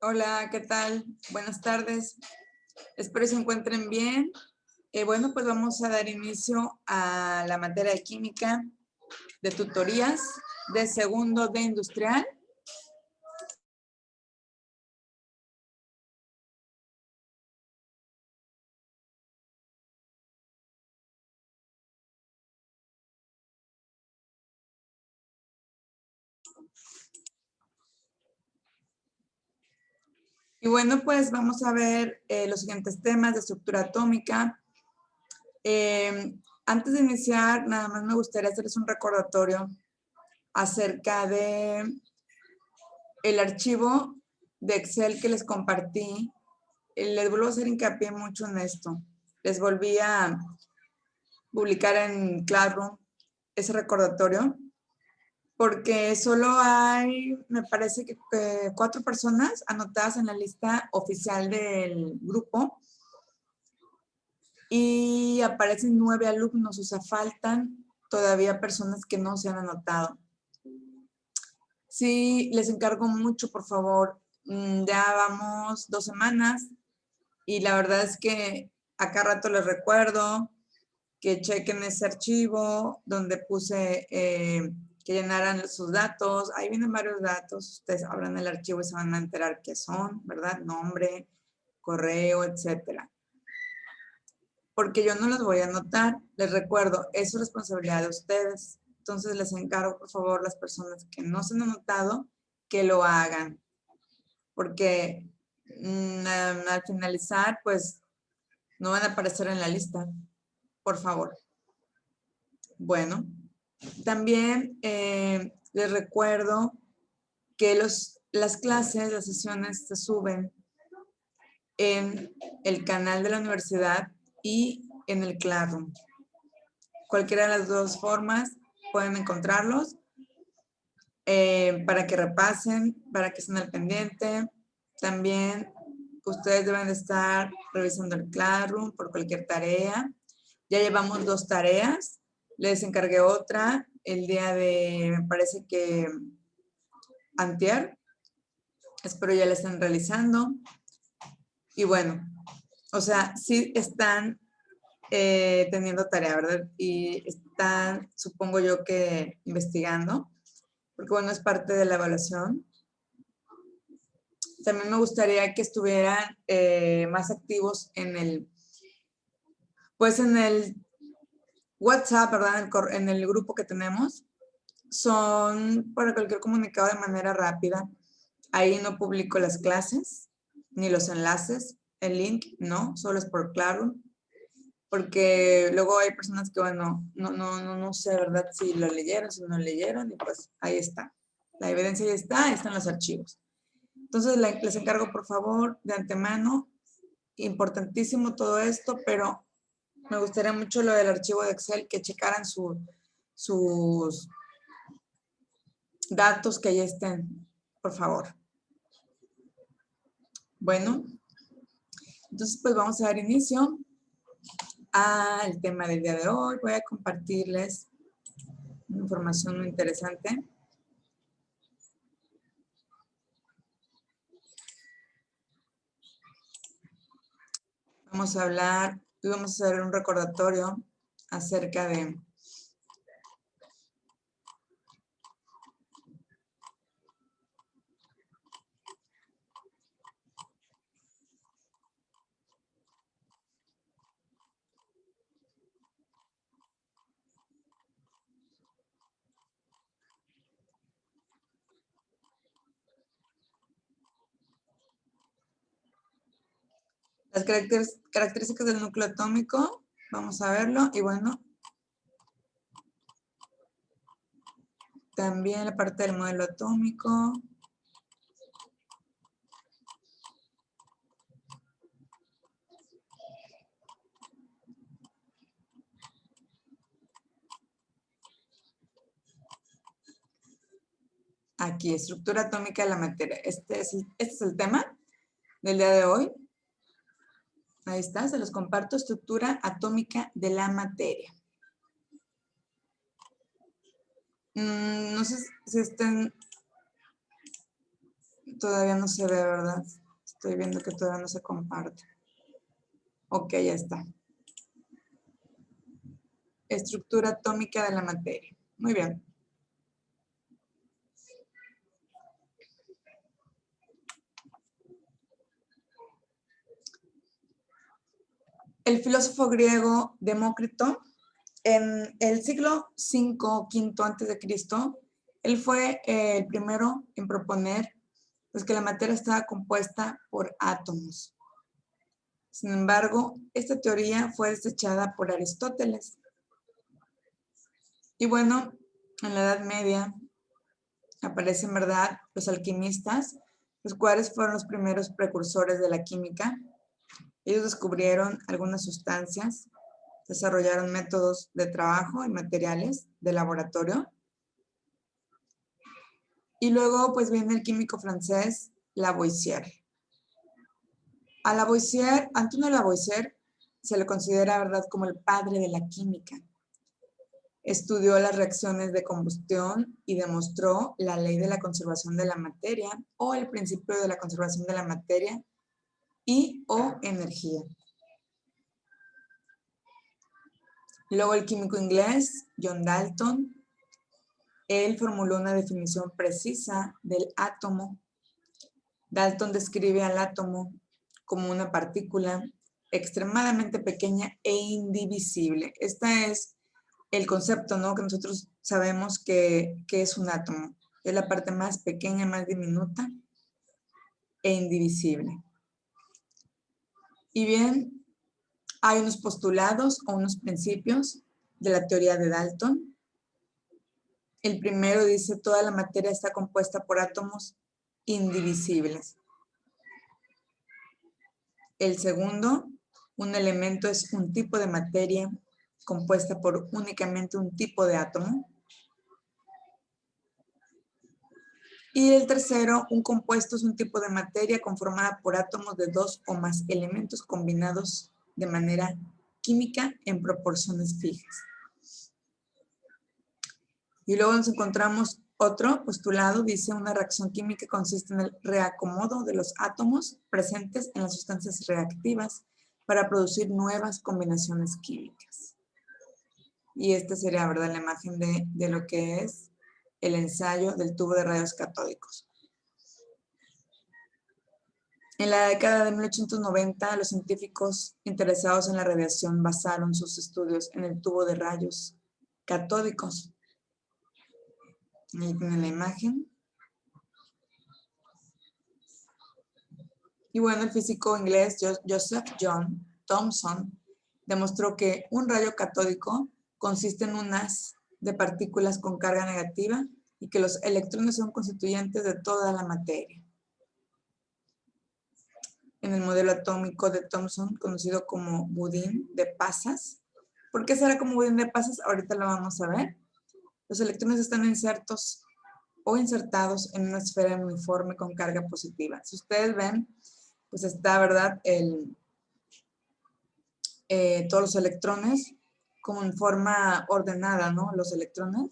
Hola, ¿qué tal? Buenas tardes. Espero se encuentren bien. Bueno, pues vamos a dar inicio a la materia de química de tutorías de segundo de industrial. Y bueno, pues vamos a ver los siguientes temas de estructura atómica. Antes de iniciar, nada más me gustaría hacerles un recordatorio acerca de el archivo de Excel que les compartí. Les vuelvo a hacer hincapié mucho en esto. Les volví a publicar en Classroom ese recordatorio, porque solo hay, me parece que 4 personas anotadas en la lista oficial del grupo y aparecen 9 alumnos, o sea, faltan todavía personas que no se han anotado. Sí, les encargo mucho, por favor. Ya vamos 2 semanas y la verdad es que acá rato les recuerdo que chequen ese archivo donde puse que llenaran sus datos. Ahí vienen varios datos. Ustedes abran el archivo y se van a enterar qué son, ¿verdad? Nombre, correo, etcétera. Porque yo no los voy a anotar. Les recuerdo, es su responsabilidad de ustedes. Entonces les encargo, por favor, las personas que no se han anotado, que lo hagan. Porque al finalizar, pues, no van a aparecer en la lista. Por favor. Bueno, también les recuerdo que las clases, las sesiones se suben en el canal de la universidad y en el Classroom. Cualquiera de las dos formas pueden encontrarlos para que repasen, para que estén al pendiente. También ustedes deben de estar revisando el Classroom por cualquier tarea. Ya llevamos 2 tareas. Les encargué otra el día de, me parece que antier. Espero ya la estén realizando. Y bueno, o sea, sí están teniendo tarea, ¿verdad? Y están, supongo yo que investigando, porque bueno, es parte de la evaluación. También me gustaría que estuvieran más activos en el, pues en el WhatsApp, ¿verdad? En el grupo que tenemos. Son para cualquier comunicado de manera rápida. Ahí no publico las clases, ni los enlaces, el link, no, solo es por Classroom. Porque luego hay personas que, bueno, no sé, ¿verdad? Si lo leyeron, si no leyeron, y pues ahí está. La evidencia ya está, están los archivos. Entonces, les encargo, por favor, de antemano, importantísimo todo esto, pero me gustaría mucho lo del archivo de Excel, que checaran sus datos que ya estén, por favor. Bueno, entonces pues vamos a dar inicio al tema del día de hoy. Voy a compartirles una información muy interesante. Vamos a hablar y vamos a hacer un recordatorio acerca de las características del núcleo atómico. Vamos a verlo y bueno, también la parte del modelo atómico. Aquí, estructura atómica de la materia. Este es el tema del día de hoy. Ahí está, se los comparto, estructura atómica de la materia. No sé si estén Todavía no se ve, ¿verdad? Estoy viendo que todavía no se comparte. Ok, ya está. Estructura atómica de la materia. Muy bien. El filósofo griego Demócrito, en el siglo V, V antes de Cristo, él fue el primero en proponer pues, que la materia estaba compuesta por átomos. Sin embargo, esta teoría fue desechada por Aristóteles. Y bueno, en la Edad Media aparecen, ¿verdad?, los alquimistas, los cuales fueron los primeros precursores de la química. Ellos descubrieron algunas sustancias, desarrollaron métodos de trabajo y materiales de laboratorio. Y luego, pues viene el químico francés Lavoisier. A Lavoisier, Antonio Lavoisier, se le considera, ¿verdad?, como el padre de la química. Estudió las reacciones de combustión y demostró la ley de la conservación de la materia o el principio de la conservación de la materia y o energía. Luego el químico inglés John Dalton, él formuló una definición precisa del átomo. Dalton describe al átomo como una partícula extremadamente pequeña e indivisible. Este es el concepto, ¿no?, que nosotros sabemos que es un átomo. Es la parte más pequeña, más diminuta e indivisible. Y bien, hay unos postulados o unos principios de la teoría de Dalton. El primero dice: toda la materia está compuesta por átomos indivisibles. El segundo, un elemento es un tipo de materia compuesta por únicamente un tipo de átomo. Y el tercero, un compuesto es un tipo de materia conformada por átomos de dos o más elementos combinados de manera química en proporciones fijas. Y luego nos encontramos otro postulado, dice: una reacción química consiste en el reacomodo de los átomos presentes en las sustancias reactivas para producir nuevas combinaciones químicas. Y esta sería, ¿verdad?, la imagen de lo que es el ensayo del tubo de rayos catódicos. En la década de 1890, los científicos interesados en la radiación basaron sus estudios en el tubo de rayos catódicos. Ahí tienen la imagen. Y bueno, el físico inglés Joseph John Thomson demostró que un rayo catódico consiste en un haz de partículas con carga negativa y que los electrones son constituyentes de toda la materia. En el modelo atómico de Thomson, conocido como budín de pasas. ¿Por qué será como budín de pasas? Ahorita lo vamos a ver. Los electrones están insertos o insertados en una esfera uniforme con carga positiva. Si ustedes ven, pues está, ¿verdad?, todos los electrones como en forma ordenada, ¿no? Los electrones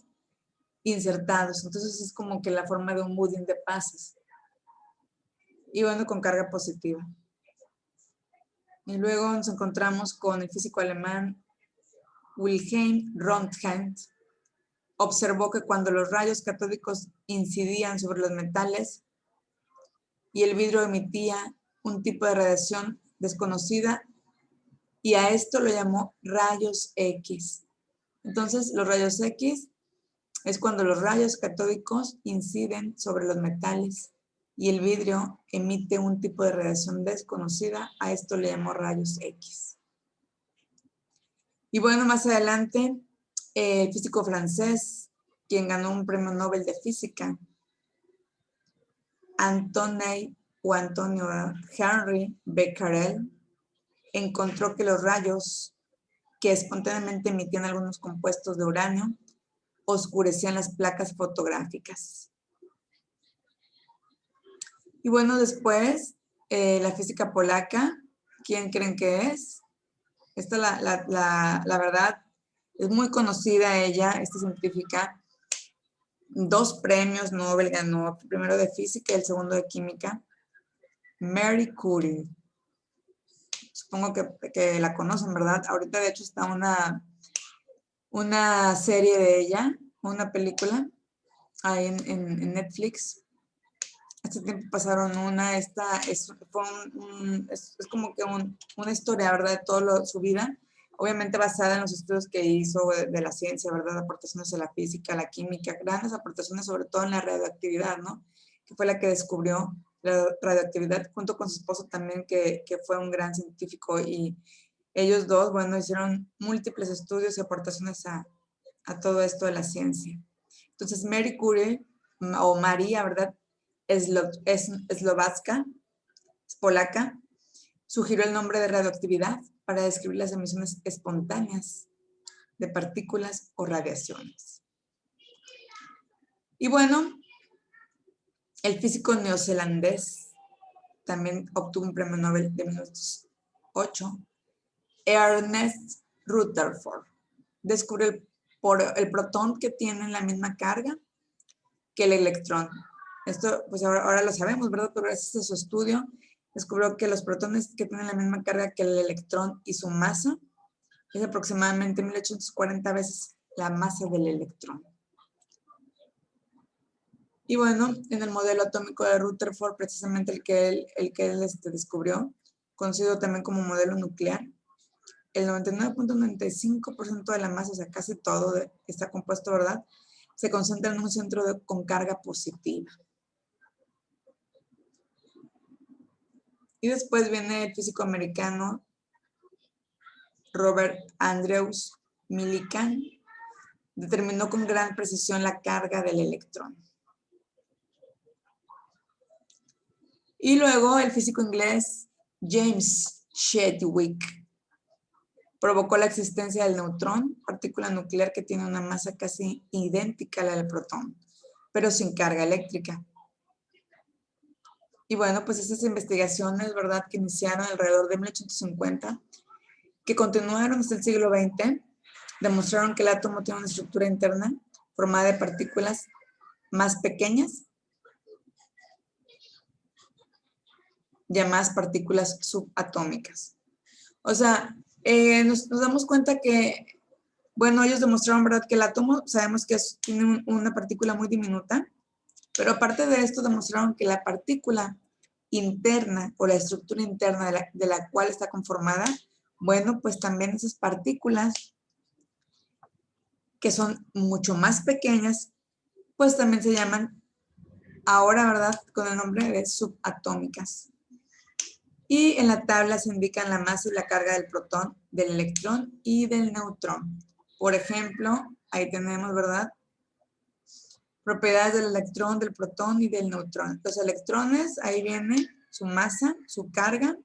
insertados. Entonces es como que la forma de un budín de pasas. Y bueno, con carga positiva. Y luego nos encontramos con el físico alemán Wilhelm Röntgen. Observó que cuando los rayos catódicos incidían sobre los metales y el vidrio emitía un tipo de radiación desconocida, y a esto lo llamó rayos X. Entonces, los rayos X es cuando los rayos catódicos inciden sobre los metales y el vidrio emite un tipo de radiación desconocida, a esto le llamó rayos X. Y bueno, más adelante, el físico francés, quien ganó un premio Nobel de Física, Antonio Henry Becquerel, encontró que los rayos que espontáneamente emitían algunos compuestos de uranio oscurecían las placas fotográficas. Y bueno, después, la física polaca, ¿quién creen que es? Esta, la verdad, es muy conocida ella, esta científica. 2 premios Nobel ganó, el primero de física y el segundo de química, Marie Curie. Supongo que la conocen, ¿verdad? Ahorita de hecho está una serie de ella, una película, ahí en Netflix. Hace tiempo pasaron una, es como que una historia, ¿verdad? De toda su vida, obviamente basada en los estudios que hizo de la ciencia, ¿verdad? Aportaciones a la física, a la química, grandes aportaciones sobre todo en la radioactividad, ¿no? Que fue la que descubrió la radioactividad junto con su esposo también, que fue un gran científico, y ellos dos, bueno, hicieron múltiples estudios y aportaciones a todo esto de la ciencia. Entonces, Marie Curie, o María, ¿verdad? Es eslovaca, es polaca, sugirió el nombre de radioactividad para describir las emisiones espontáneas de partículas o radiaciones. Y bueno, el físico neozelandés también obtuvo un premio Nobel de 1908, Ernest Rutherford, descubrió el protón que tiene la misma carga que el electrón. Esto, pues ahora lo sabemos, ¿verdad? Pero gracias a su estudio, descubrió que los protones que tienen la misma carga que el electrón y su masa es aproximadamente 1840 veces la masa del electrón. Y bueno, en el modelo atómico de Rutherford, precisamente el que él descubrió, conocido también como modelo nuclear, el 99.95% de la masa, o sea, casi todo está compuesto, ¿verdad? Se concentra en un centro con carga positiva. Y después viene el físico americano Robert Andrews Millikan, determinó con gran precisión la carga del electrón. Y luego el físico inglés James Chadwick provocó la existencia del neutrón, partícula nuclear que tiene una masa casi idéntica a la del protón, pero sin carga eléctrica. Y bueno, pues estas investigaciones, ¿verdad?, que iniciaron alrededor de 1850, que continuaron hasta el siglo XX, demostraron que el átomo tiene una estructura interna formada de partículas más pequeñas, llamadas partículas subatómicas. O sea, nos damos cuenta que, bueno, ellos demostraron, ¿verdad?, que el átomo, sabemos que tiene una partícula muy diminuta, pero aparte de esto demostraron que la partícula interna o la estructura interna de la cual está conformada, bueno, pues también esas partículas que son mucho más pequeñas, pues también se llaman ahora, ¿verdad?, con el nombre de subatómicas. Y en la tabla se indican la masa y la carga del protón, del electrón y del neutrón. Por ejemplo, ahí tenemos, ¿verdad?, propiedades del electrón, del protón y del neutrón. Los electrones, ahí viene su masa, su carga,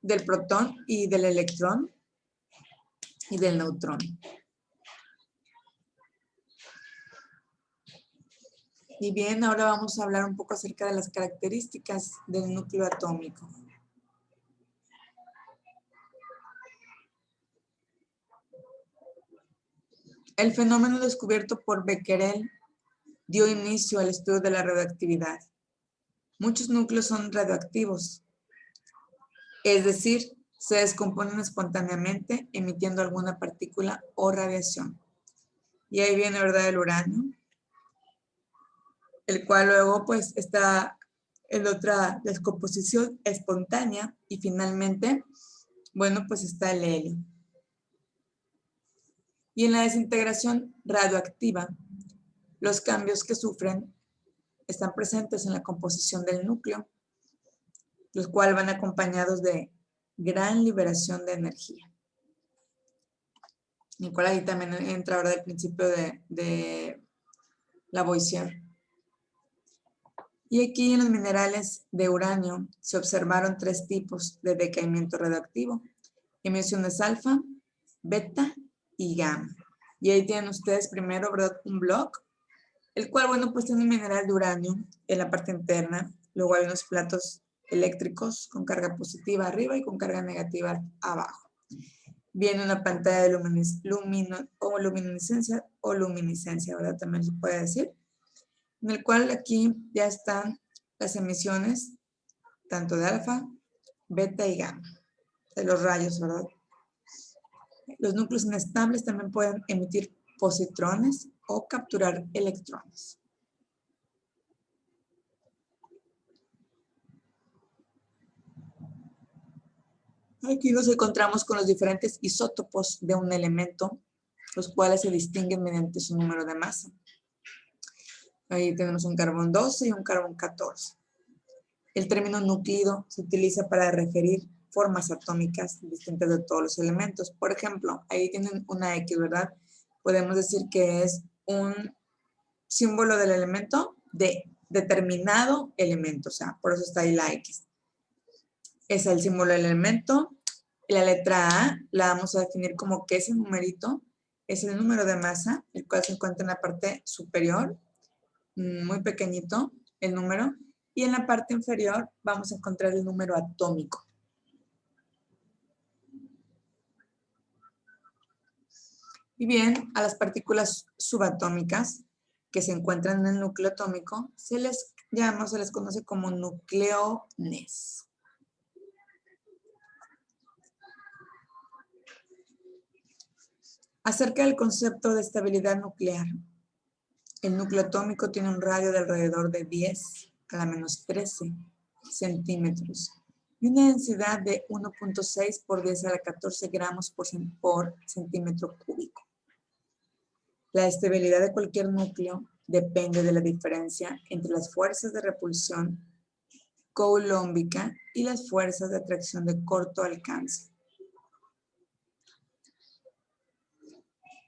del protón y del electrón y del neutrón. Y bien, ahora vamos a hablar un poco acerca de las características del núcleo atómico. El fenómeno descubierto por Becquerel dio inicio al estudio de la radioactividad. Muchos núcleos son radioactivos, es decir, se descomponen espontáneamente emitiendo alguna partícula o radiación. Y ahí viene, ¿verdad?, el uranio, el cual luego pues está en otra descomposición espontánea, y finalmente, bueno, pues está el helio. Y en la desintegración radioactiva, los cambios que sufren están presentes en la composición del núcleo, los cuales van acompañados de gran liberación de energía. En el cual ahí también entra, ¿verdad?, el principio de Lavoisier. Y aquí en los minerales de uranio se observaron 3 tipos de decaimiento radioactivo: emisiones alfa, beta y gamma. Y ahí tienen ustedes primero, ¿verdad?, un bloque, el cual, bueno, pues tiene un mineral de uranio en la parte interna. Luego hay unos platos eléctricos con carga positiva arriba y con carga negativa abajo. Viene una pantalla de luminiscencia, ¿verdad? También se puede decir. En el cual aquí ya están las emisiones, tanto de alfa, beta y gamma, de los rayos, ¿verdad? Los núcleos inestables también pueden emitir positrones o capturar electrones. Aquí nos encontramos con los diferentes isótopos de un elemento, los cuales se distinguen mediante su número de masa. Ahí tenemos un carbón 12 y un carbón 14. El término núclido se utiliza para referir formas atómicas distintas de todos los elementos. Por ejemplo, ahí tienen una X, ¿verdad? Podemos decir que es un símbolo del elemento de determinado elemento, o sea, por eso está ahí la X. Es el símbolo del elemento. La letra A la vamos a definir como que ese numerito es el número de masa, el cual se encuentra en la parte superior, muy pequeñito el número, y en la parte inferior vamos a encontrar el número atómico. Y bien, a las partículas subatómicas que se encuentran en el núcleo atómico se les conoce como nucleones. Acerca del concepto de estabilidad nuclear, el núcleo atómico tiene un radio de alrededor de 10 a la menos 13 centímetros y una densidad de 1.6 por 10 a la 14 gramos por centímetro cúbico. La estabilidad de cualquier núcleo depende de la diferencia entre las fuerzas de repulsión coulombica y las fuerzas de atracción de corto alcance.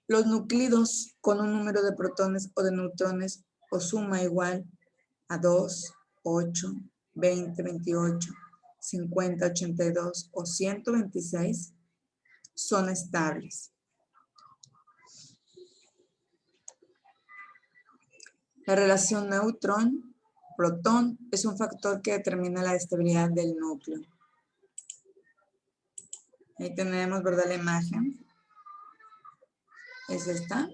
Los núclidos con un número de protones o de neutrones o suma igual a 2, 8, 20, 28, 50, 82 o 126 son estables. La relación neutrón-protón es un factor que determina la estabilidad del núcleo. Ahí tenemos, ¿verdad? La imagen. Es esta.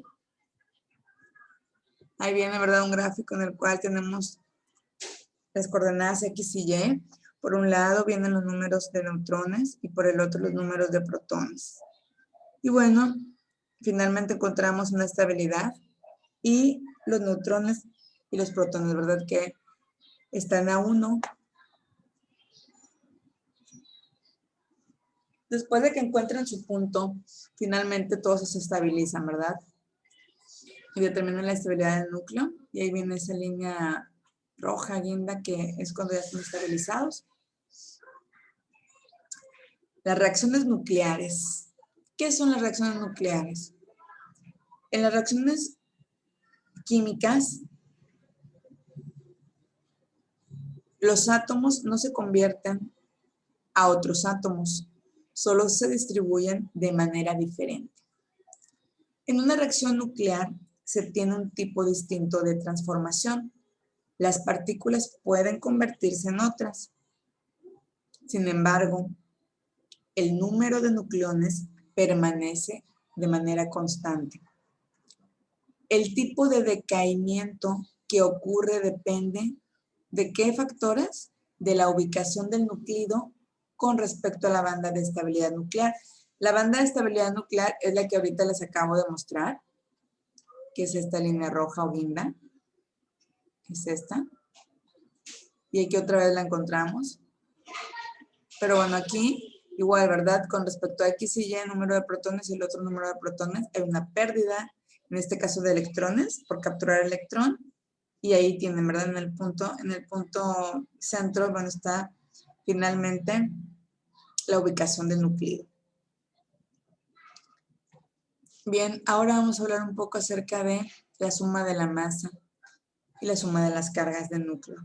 Ahí viene, ¿verdad? Un gráfico en el cual tenemos las coordenadas X y Y. Por un lado vienen los números de neutrones y por el otro los números de protones. Y bueno, finalmente encontramos una estabilidad y los neutrones y los protones, ¿verdad? Que están a 1. Después de que encuentren su punto, finalmente todos se estabilizan, ¿verdad? Y determinan la estabilidad del núcleo. Y ahí viene esa línea roja, guinda, que es cuando ya están estabilizados. Las reacciones nucleares. ¿Qué son las reacciones nucleares? En las reacciones químicas, los átomos no se convierten a otros átomos, solo se distribuyen de manera diferente. En una reacción nuclear se tiene un tipo distinto de transformación. Las partículas pueden convertirse en otras. Sin embargo, el número de nucleones permanece de manera constante. El tipo de decaimiento que ocurre depende de qué factores, de la ubicación del núclido con respecto a la banda de estabilidad nuclear. La banda de estabilidad nuclear es la que ahorita les acabo de mostrar, que es esta línea roja o guinda. Es esta. Y aquí otra vez la encontramos. Pero bueno, aquí igual, ¿verdad? Con respecto a X y Y, el número de protones y el otro número de protones, hay una pérdida, en este caso de electrones, por capturar electrón. Y ahí tienen, ¿verdad? En el punto centro, bueno, está finalmente la ubicación del núcleo. Bien, ahora vamos a hablar un poco acerca de la suma de la masa y la suma de las cargas del núcleo.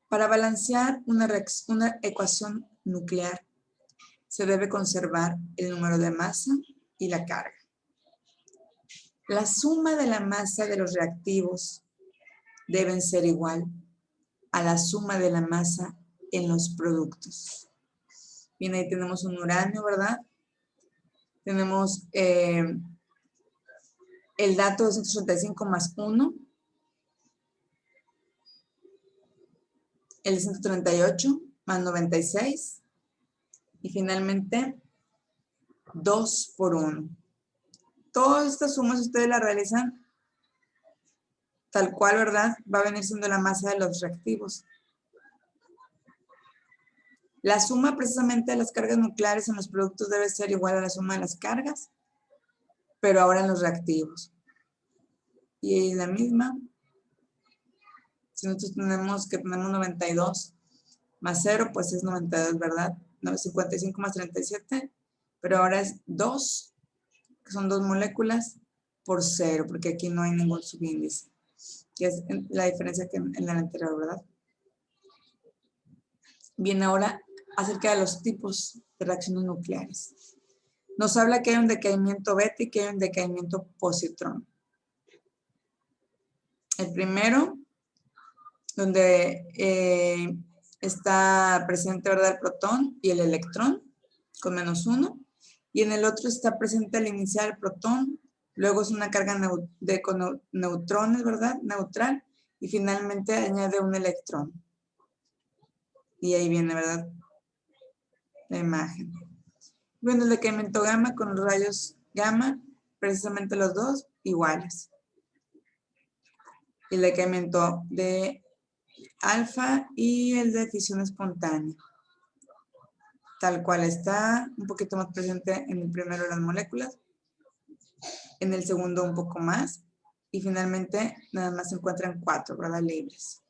Para balancear una ecuación nuclear, se debe conservar el número de masa y la carga. La suma de la masa de los reactivos deben ser igual a la suma de la masa en los productos. Bien, ahí tenemos un uranio, ¿verdad? Tenemos el dato 235 más 1, el 138 más 96 y finalmente 2 por 1. Todas estas sumas ustedes las realizan tal cual, ¿verdad? Va a venir siendo la masa de los reactivos. La suma precisamente de las cargas nucleares en los productos debe ser igual a la suma de las cargas, pero ahora en los reactivos. Y ahí es la misma. Si nosotros tenemos 92 más 0, pues es 92, ¿verdad? 55 más 37, pero ahora es 2, que son 2 moléculas, por 0, porque aquí no hay ningún subíndice, que es la diferencia que en la anterior, ¿verdad? Bien, ahora acerca de los tipos de reacciones nucleares. Nos habla que hay un decaimiento beta y que hay un decaimiento positrón. El primero, donde está presente, ¿verdad?, el protón y el electrón con -1, y en el otro está presente al iniciar el protón, luego es una carga con neutrones, ¿verdad?, neutral, y finalmente añade un electrón. Y ahí viene, ¿verdad?, la imagen. Bueno, el decaimiento gamma con los rayos gamma, precisamente los dos iguales. El decaimiento de alfa y el de fisión espontánea. Tal cual está, un poquito más presente en el primero las moléculas, en el segundo un poco más, y finalmente nada más se encuentran 4, ¿verdad?, libres.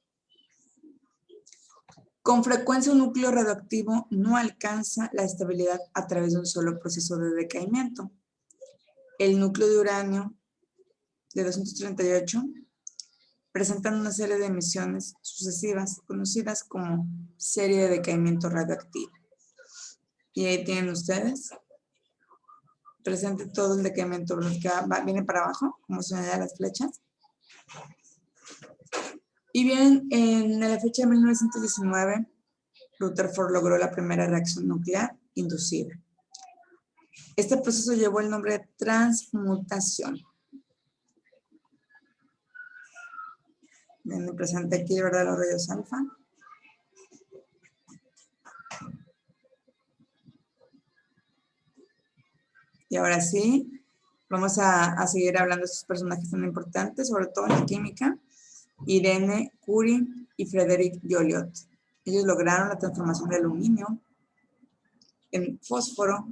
Con frecuencia un núcleo radioactivo no alcanza la estabilidad a través de un solo proceso de decaimiento. El núcleo de uranio de 238 presentan una serie de emisiones sucesivas conocidas como serie de decaimiento radioactivo. Y ahí tienen ustedes presente todo el decaimiento que viene para abajo, como señalan las flechas. Y bien, en la fecha de 1919, Rutherford logró la primera reacción nuclear inducida. Este proceso llevó el nombre de transmutación. Viene presente aquí, ¿verdad?, los rayos alfa. Y ahora sí, vamos a seguir hablando de estos personajes tan importantes, sobre todo en la química. Irene Curie y Frederick Joliot. Ellos lograron la transformación de aluminio en fósforo.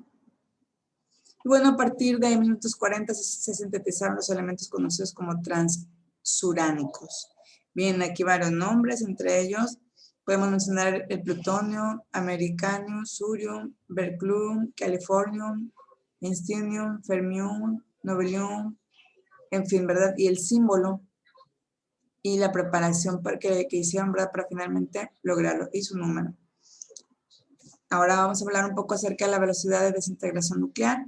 Y bueno, a partir de 1940 se sintetizaron los elementos conocidos como transuránicos. Bien, aquí varios nombres, entre ellos podemos mencionar el plutonio, americanium, surium, berkelium, californium, einsteinium, fermium, nobelium, en fin, ¿verdad? Y el símbolo y la preparación que hicieron, ¿verdad?, para finalmente lograrlo, y su número. Ahora vamos a hablar un poco acerca de la velocidad de desintegración nuclear,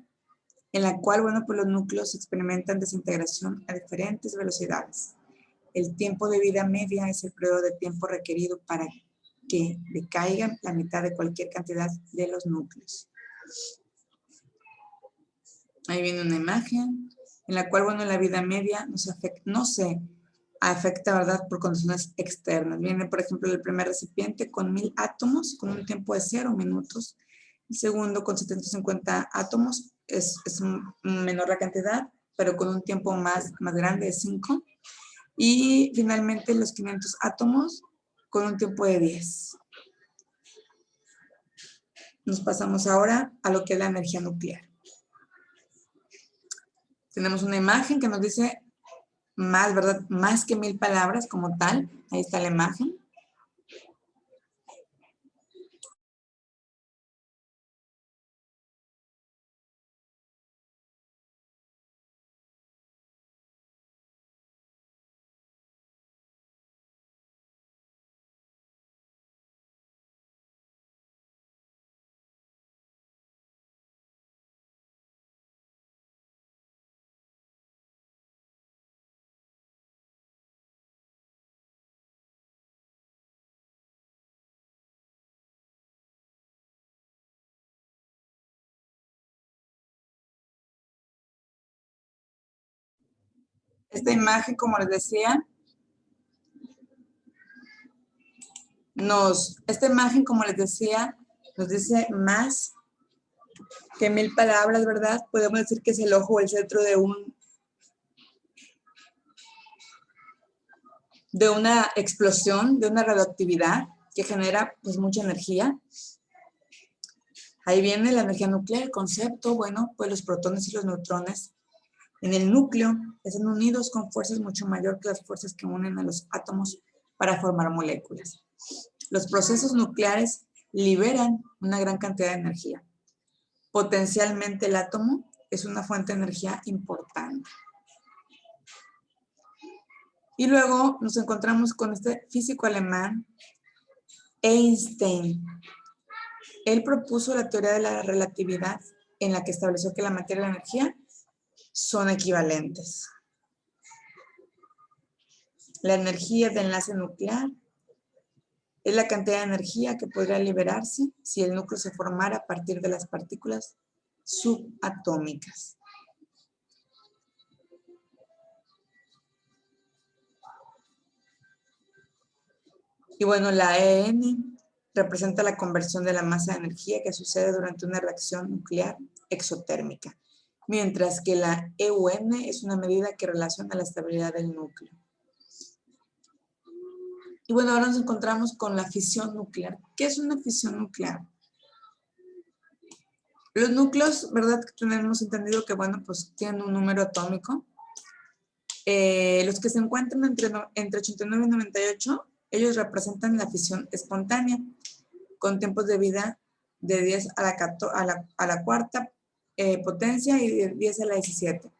en la cual, bueno, pues los núcleos experimentan desintegración a diferentes velocidades. El tiempo de vida media es el periodo de tiempo requerido para que decaigan la mitad de cualquier cantidad de los núcleos. Ahí viene una imagen en la cual, bueno, la vida media no se afecta, ¿verdad?, por condiciones externas. Viene, por ejemplo, el primer recipiente con 1000 átomos, con un tiempo de 0 minutos. El segundo con 750 átomos, es menor la cantidad, pero con un tiempo más grande de 5. Y finalmente los 500 átomos con un tiempo de 10. Nos pasamos ahora a lo que es la energía nuclear. Tenemos una imagen que nos dice más, ¿verdad?, más que 1000 palabras como tal. Ahí está la imagen. Esta imagen, como les decía, nos dice más que 1000 palabras, ¿verdad? Podemos decir que es el ojo o el centro de una explosión, de una radioactividad que genera pues mucha energía. Ahí viene la energía nuclear, el concepto, bueno, pues los protones y los neutrones en el núcleo están unidos con fuerzas mucho mayor que las fuerzas que unen a los átomos para formar moléculas. Los procesos nucleares liberan una gran cantidad de energía. Potencialmente el átomo es una fuente de energía importante. Y luego nos encontramos con este físico alemán, Einstein. Él propuso la teoría de la relatividad en la que estableció que la materia y la energía son equivalentes. La energía de enlace nuclear es la cantidad de energía que podría liberarse si el núcleo se formara a partir de las partículas subatómicas. Y bueno, la EN representa la conversión de la masa de energía que sucede durante una reacción nuclear exotérmica, mientras que la EUN es una medida que relaciona la estabilidad del núcleo. Y bueno, ahora nos encontramos con la fisión nuclear. ¿Qué es una fisión nuclear? Los núcleos, ¿verdad? Tenemos entendido que, bueno, pues tienen un número atómico. Los que se encuentran entre 89 y 98, ellos representan la fisión espontánea, con tiempos de vida de 10 a la cuarta potencia y de 10 a la 17.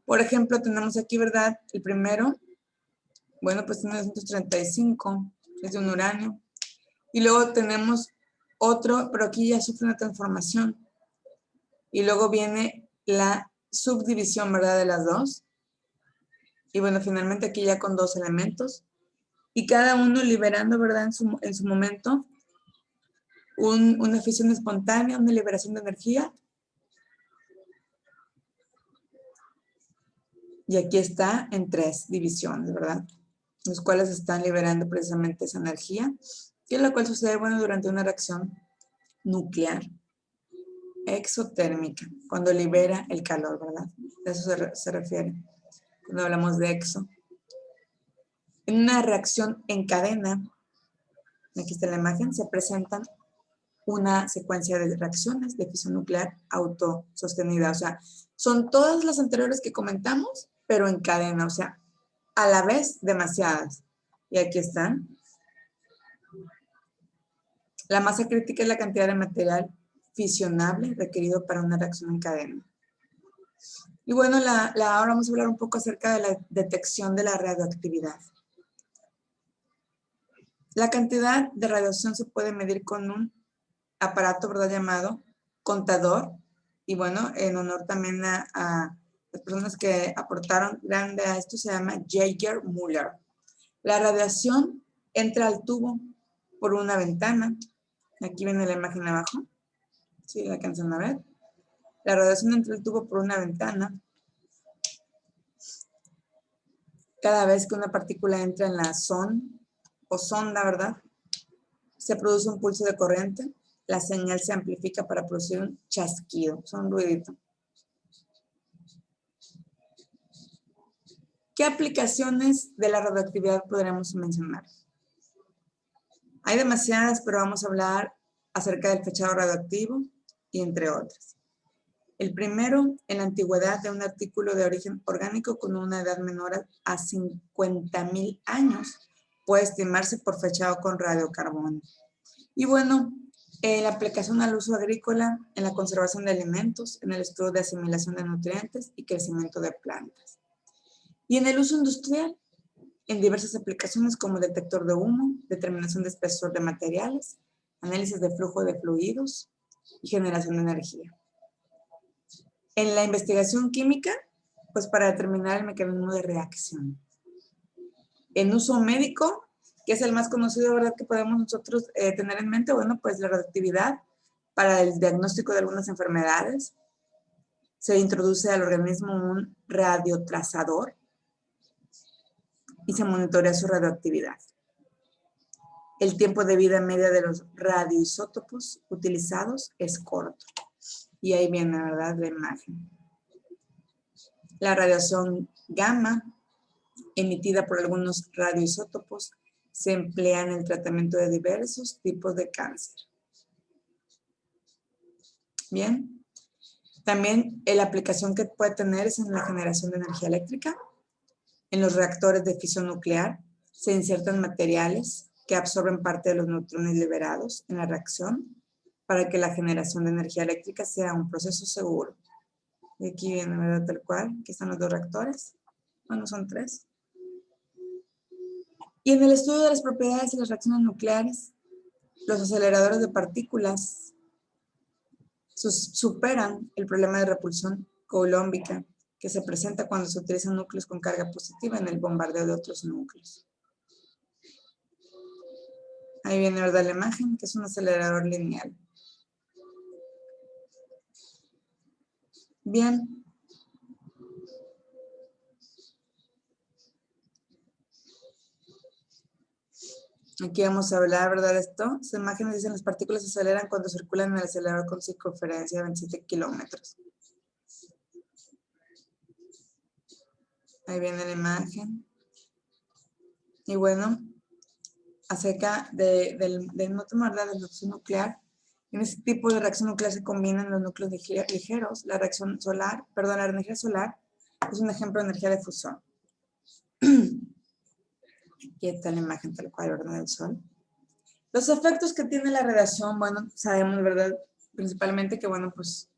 Por ejemplo, tenemos aquí, ¿verdad? El primero, bueno, pues tiene 235, es de un uranio. Y luego tenemos otro, pero aquí ya sufre una transformación. Y luego viene la subdivisión, ¿verdad? De las dos. Y bueno, finalmente aquí ya con 2 elementos. Y cada uno liberando, ¿verdad? En su momento, una fisión espontánea, una liberación de energía. Y aquí está en 3 divisiones, ¿verdad? Los cuales están liberando precisamente esa energía, que es lo cual sucede, bueno, durante una reacción nuclear exotérmica, cuando libera el calor, ¿verdad? De eso se refiere cuando hablamos de exo. En una reacción en cadena, aquí está la imagen, se presentan una secuencia de reacciones de fisión nuclear autosostenida. O sea, son todas las anteriores que comentamos, pero en cadena, o sea, a la vez demasiadas. Y aquí están. La masa crítica es la cantidad de material fisionable requerido para una reacción en cadena. Y bueno, ahora vamos a hablar un poco acerca de la detección de la radioactividad. La cantidad de radiación se puede medir con un aparato, ¿verdad?, llamado contador. Y bueno, en honor también a las personas que aportaron grande a esto, se llama Jaeger-Müller. La radiación entra al tubo por una ventana. Aquí viene la imagen abajo. ¿Sí la alcanzan a ver? La radiación entra al tubo por una ventana. Cada vez que una partícula entra en la sonda, ¿verdad?, se produce un pulso de corriente. La señal se amplifica para producir un chasquido, un ruidito. ¿Qué aplicaciones de la radioactividad podríamos mencionar? Hay demasiadas, pero vamos a hablar acerca del fechado radioactivo y entre otras. El primero, en la antigüedad de un artículo de origen orgánico con una edad menor a 50.000 años, puede estimarse por fechado con radiocarbono. Y bueno, la aplicación al uso agrícola, en la conservación de alimentos, en el estudio de asimilación de nutrientes y crecimiento de plantas. Y en el uso industrial, en diversas aplicaciones como detector de humo, determinación de espesor de materiales, análisis de flujo de fluidos y generación de energía. En la investigación química, pues para determinar el mecanismo de reacción. En uso médico, que es el más conocido, ¿verdad?, que podemos nosotros tener en mente, bueno, pues la radioactividad para el diagnóstico de algunas enfermedades. se introduce al organismo un radiotrazador y se monitorea su radioactividad. El tiempo de vida media de los radioisótopos utilizados es corto. Y ahí viene, ¿verdad?, la imagen. La radiación gamma, emitida por algunos radioisótopos, se emplea en el tratamiento de diversos tipos de cáncer. Bien. También la aplicación que puede tener es en la generación de energía eléctrica. En los reactores de fisión nuclear se insertan materiales que absorben parte de los neutrones liberados en la reacción para que la generación de energía eléctrica sea un proceso seguro. Y aquí viene, ¿verdad?, tal cual. Aquí están los dos reactores. Bueno, son 3. Y en el estudio de las propiedades de las reacciones nucleares, los aceleradores de partículas superan el problema de repulsión coulombica que se presenta cuando se utilizan núcleos con carga positiva en el bombardeo de otros núcleos. Ahí viene, ¿verdad?, la imagen, que es un acelerador lineal. Bien. Aquí vamos a hablar, ¿verdad?, de esto. Las imágenes dicen las partículas se aceleran cuando circulan en el acelerador con circunferencia de 27 kilómetros. Ahí viene la imagen. Y bueno, acerca del mismo tema, ¿verdad?, de la reacción nuclear. En este tipo de reacción nuclear se combinan los núcleos ligeros. La reacción solar, perdón, la energía solar es un ejemplo de energía de fusión. Aquí está la imagen tal cual, ¿verdad?, del Sol. Los efectos que tiene la radiación, bueno, sabemos, ¿verdad?, principalmente que, bueno, pues,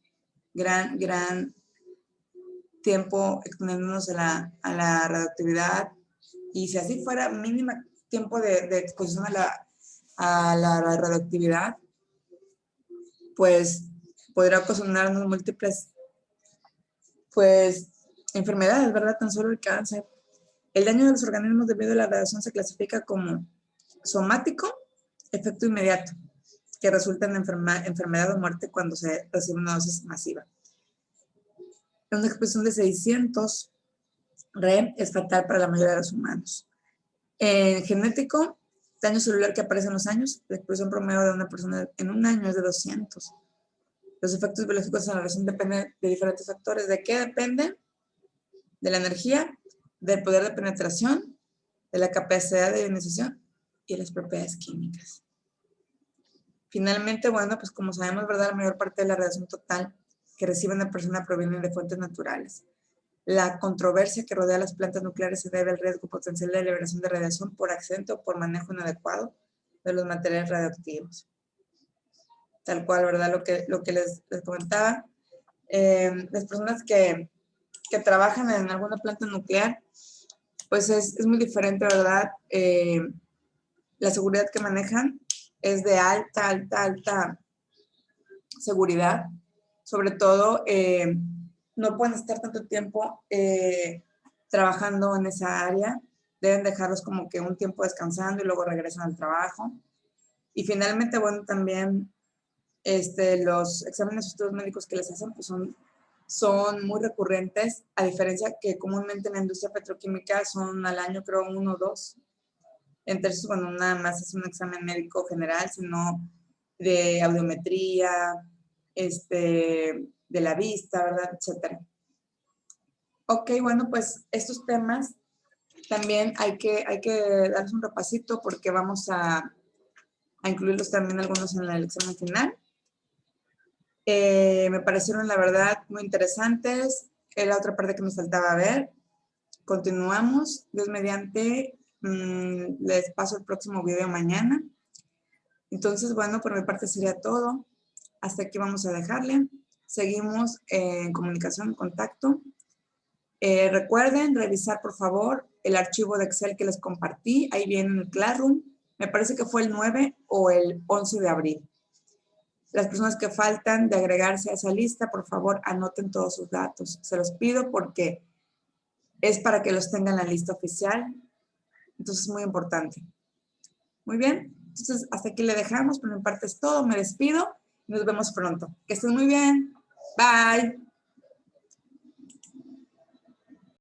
gran tiempo exponiéndonos a la radioactividad, y si así fuera, mínima tiempo de exposición a la radioactividad, pues, podrá ocasionarnos múltiples, pues, enfermedades, ¿verdad?, tan solo el cáncer. El daño de los organismos debido a la radiación se clasifica como somático, efecto inmediato, que resulta en enfermedad o muerte cuando se recibe una dosis masiva. Una exposición de 600 Re es fatal para la mayoría de los humanos. Genético, daño celular que aparece en los años, la exposición promedio de una persona en un año es de 200. Los efectos biológicos en la radiación dependen de diferentes factores. ¿De qué dependen? De la energía, del poder de penetración, de la capacidad de ionización y de las propiedades químicas. Finalmente, bueno, pues como sabemos, ¿verdad?, la mayor parte de la radiación total que recibe una persona proviene de fuentes naturales. La controversia que rodea las plantas nucleares se debe al riesgo potencial de liberación de radiación por accidente o por manejo inadecuado de los materiales radioactivos. Tal cual, ¿verdad?, lo que les comentaba. Las personas que trabajan en alguna planta nuclear, pues es muy diferente, ¿verdad? La seguridad que manejan es de alta seguridad. Sobre todo, no pueden estar tanto tiempo trabajando en esa área. Deben dejarlos como que un tiempo descansando y luego regresan al trabajo. Y finalmente, bueno, también los exámenes y estudios médicos que les hacen pues son muy recurrentes, a diferencia que comúnmente en la industria petroquímica son al año, creo, 1 o 2. Entonces, bueno, nada más es un examen médico general, sino de audiometría, de la vista, ¿verdad?, etcétera. Ok, bueno, pues estos temas también hay que darles un repasito porque vamos a incluirlos también algunos en el examen final. Me parecieron, la verdad, muy interesantes. La otra parte que me faltaba ver. Continuamos. Dios mediante, les paso el próximo video mañana. Entonces, bueno, por mi parte sería todo. Hasta aquí vamos a dejarle. Seguimos en comunicación, en contacto. Recuerden revisar, por favor, el archivo de Excel que les compartí. Ahí viene en el Classroom. Me parece que fue el 9 o el 11 de abril. Las personas que faltan de agregarse a esa lista, por favor, anoten todos sus datos. Se los pido porque es para que los tengan en la lista oficial. Entonces, es muy importante. Muy bien. Entonces, hasta aquí le dejamos. Por mi parte es todo. Me despido y nos vemos pronto. Que estén muy bien. Bye.